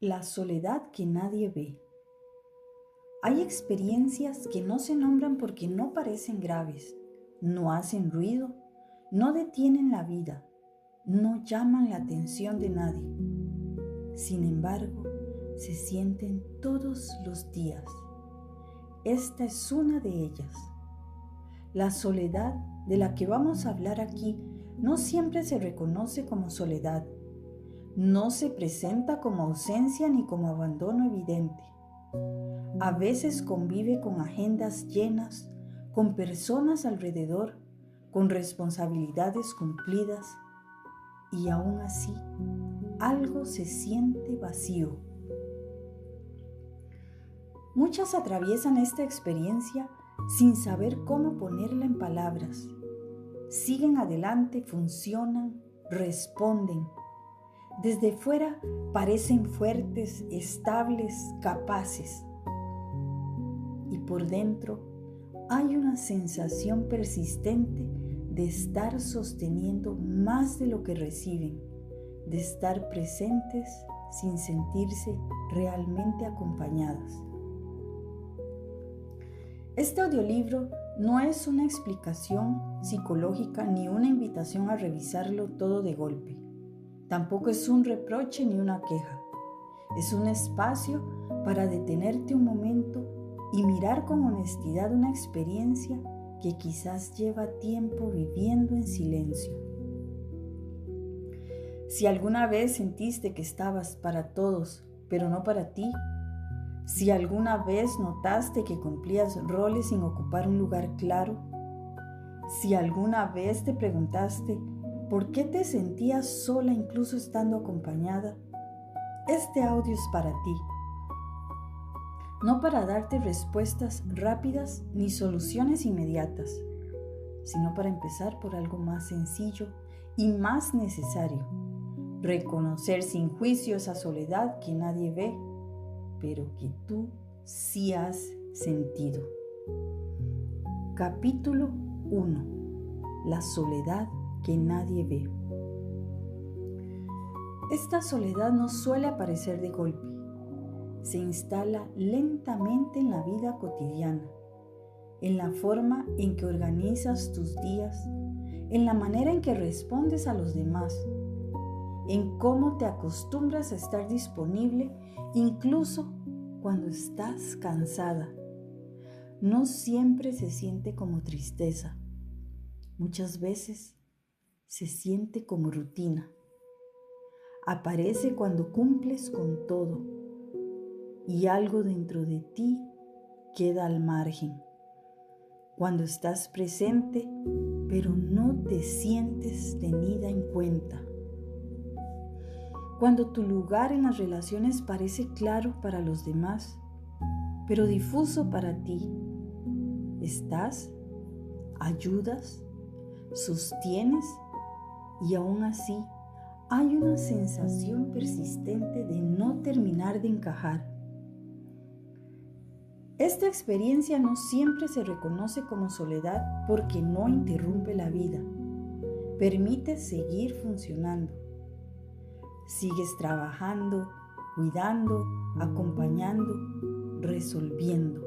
La soledad que nadie ve. Hay experiencias que no se nombran porque no parecen graves, no hacen ruido, no detienen la vida, no llaman la atención de nadie. Sin embargo, se sienten todos los días. Esta es una de ellas. La soledad de la que vamos a hablar aquí no siempre se reconoce como soledad. No se presenta como ausencia ni como abandono evidente. A veces convive con agendas llenas, con personas alrededor, con responsabilidades cumplidas, y aún así algo se siente vacío. Muchas atraviesan esta experiencia sin saber cómo ponerla en palabras. Siguen adelante, funcionan, responden. Desde fuera parecen fuertes, estables, capaces. Y por dentro hay una sensación persistente de estar sosteniendo más de lo que reciben, de estar presentes sin sentirse realmente acompañadas. Este audiolibro no es una explicación psicológica ni una invitación a revisarlo todo de golpe. Tampoco es un reproche ni una queja. Es un espacio para detenerte un momento y mirar con honestidad una experiencia que quizás lleva tiempo viviendo en silencio. Si alguna vez sentiste que estabas para todos, pero no para ti, si alguna vez notaste que cumplías roles sin ocupar un lugar claro, si alguna vez te preguntaste ¿por qué te sentías sola incluso estando acompañada? Este audio es para ti. No para darte respuestas rápidas ni soluciones inmediatas, sino para empezar por algo más sencillo y más necesario. Reconocer sin juicio esa soledad que nadie ve, pero que tú sí has sentido. Capítulo 1. La soledad que nadie ve. Esta soledad no suele aparecer de golpe. Se instala lentamente en la vida cotidiana, en la forma en que organizas tus días, en la manera en que respondes a los demás, en cómo te acostumbras a estar disponible incluso cuando estás cansada. No siempre se siente como tristeza. Muchas veces se siente como rutina. Aparece cuando cumples con todo y algo dentro de ti queda al margen. Cuando estás presente, pero no te sientes tenida en cuenta. Cuando tu lugar en las relaciones parece claro para los demás, pero difuso para ti. Estás, ayudas, sostienes y aún así hay una sensación persistente de no terminar de encajar. Esta experiencia no siempre se reconoce como soledad porque no interrumpe la vida. Permite seguir funcionando. Sigues trabajando, cuidando, acompañando, resolviendo.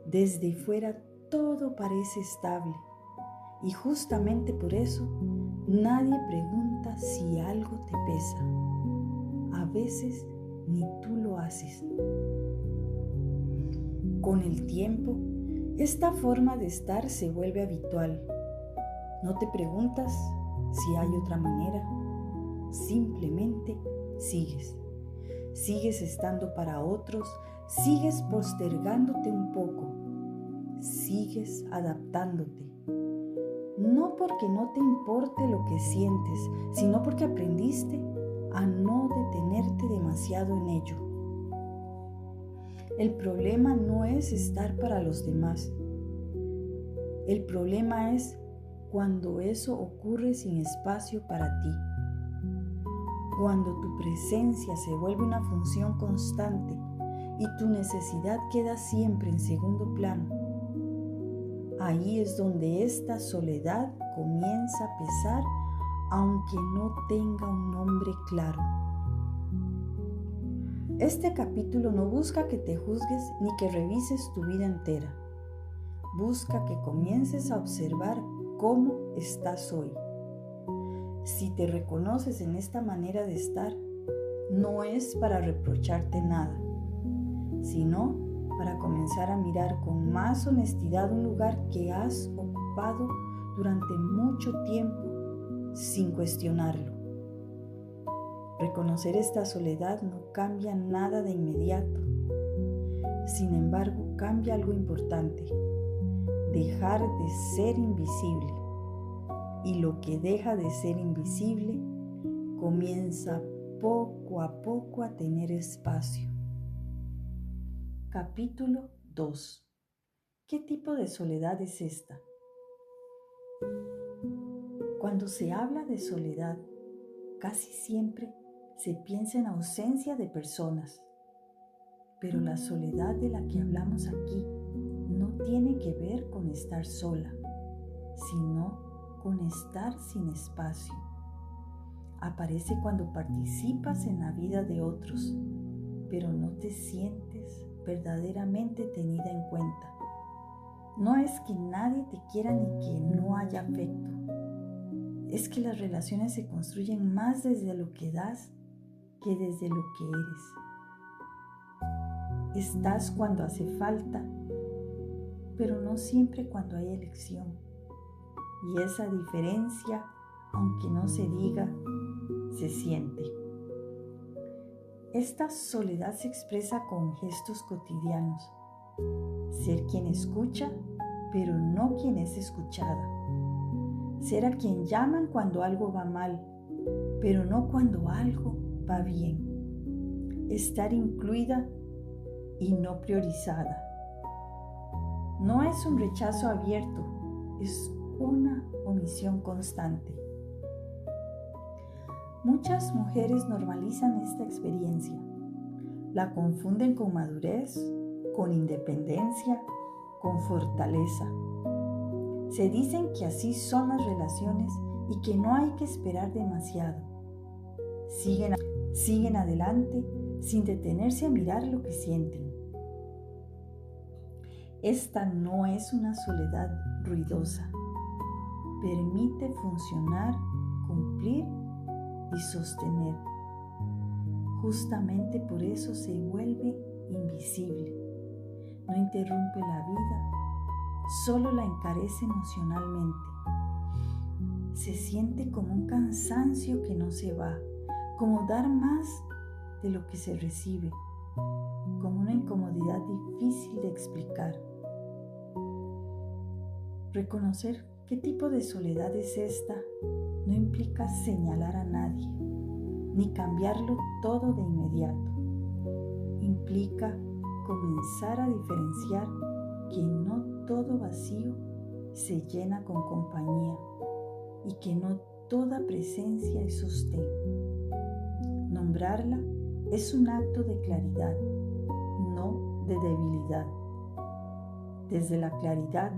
Desde fuera todo parece estable y justamente por eso nadie pregunta si algo te pesa. A veces ni tú lo haces. Con el tiempo, esta forma de estar se vuelve habitual. No te preguntas si hay otra manera. Simplemente sigues. Sigues estando para otros, sigues postergándote un poco, sigues adaptándote. No porque no te importe lo que sientes, sino porque aprendiste a no detenerte demasiado en ello. El problema no es estar para los demás. El problema es cuando eso ocurre sin espacio para ti. Cuando tu presencia se vuelve una función constante y tu necesidad queda siempre en segundo plano, ahí es donde esta soledad comienza a pesar, aunque no tenga un nombre claro. Este capítulo no busca que te juzgues ni que revises tu vida entera. Busca que comiences a observar cómo estás hoy. Si te reconoces en esta manera de estar, no es para reprocharte nada, sino para comenzar a mirar con más honestidad un lugar que has ocupado durante mucho tiempo sin cuestionarlo. Reconocer esta soledad no cambia nada de inmediato. Sin embargo, cambia algo importante: dejar de ser invisible. Y lo que deja de ser invisible comienza poco a poco a tener espacio. Capítulo 2. ¿Qué tipo de soledad es esta? Cuando se habla de soledad, casi siempre se piensa en ausencia de personas. Pero la soledad de la que hablamos aquí no tiene que ver con estar sola, sino con estar sin espacio. Aparece cuando participas en la vida de otros, pero no te sientes verdaderamente tenida en cuenta. No es que nadie te quiera ni que no haya afecto. Es que las relaciones se construyen más desde lo que das que desde lo que eres. Estás cuando hace falta, pero no siempre cuando hay elección. Y esa diferencia, aunque no se diga, se siente. Esta soledad se expresa con gestos cotidianos. Ser quien escucha, pero no quien es escuchada. Ser a quien llaman cuando algo va mal, pero no cuando algo va bien. Estar incluida y no priorizada. No es un rechazo abierto, es una omisión constante. Muchas mujeres normalizan esta experiencia. La confunden con madurez, con independencia, con fortaleza. Se dicen que así son las relaciones y que no hay que esperar demasiado. Siguen adelante sin detenerse a mirar lo que sienten. Esta no es una soledad ruidosa. Permite funcionar, cumplir y sostener. Justamente por eso se vuelve invisible. No interrumpe la vida, solo la encarece emocionalmente. Se siente como un cansancio que no se va, como dar más de lo que se recibe, como una incomodidad difícil de explicar. Reconocer qué tipo de soledad es esta no implica señalar a nadie, ni cambiarlo todo de inmediato. Implica comenzar a diferenciar que no todo vacío se llena con compañía y que no toda presencia es sostén. Nombrarla es un acto de claridad, no de debilidad. Desde la claridad,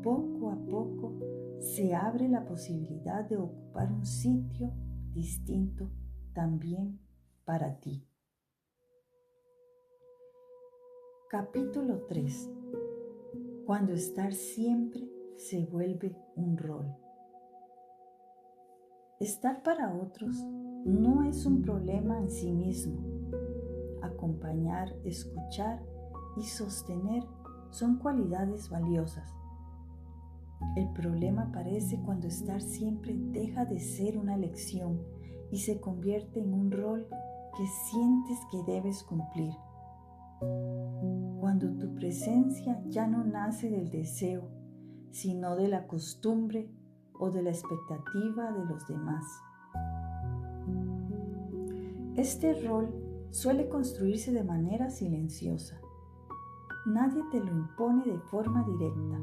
poco a poco, se abre la posibilidad de ocupar un sitio distinto también para ti. Capítulo 3. Cuando estar siempre se vuelve un rol. Estar para otros no es un problema en sí mismo. Acompañar, escuchar y sostener son cualidades valiosas. El problema aparece cuando estar siempre deja de ser una elección y se convierte en un rol que sientes que debes cumplir. Cuando tu presencia ya no nace del deseo, sino de la costumbre o de la expectativa de los demás. Este rol suele construirse de manera silenciosa. Nadie te lo impone de forma directa.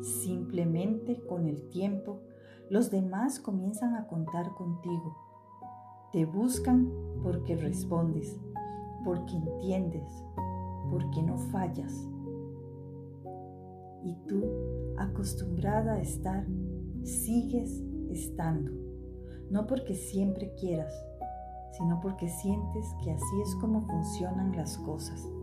Simplemente con el tiempo, los demás comienzan a contar contigo. Te buscan porque respondes, porque entiendes, porque no fallas. Y tú, acostumbrada a estar, sigues estando. No porque siempre quieras, sino porque sientes que así es como funcionan las cosas.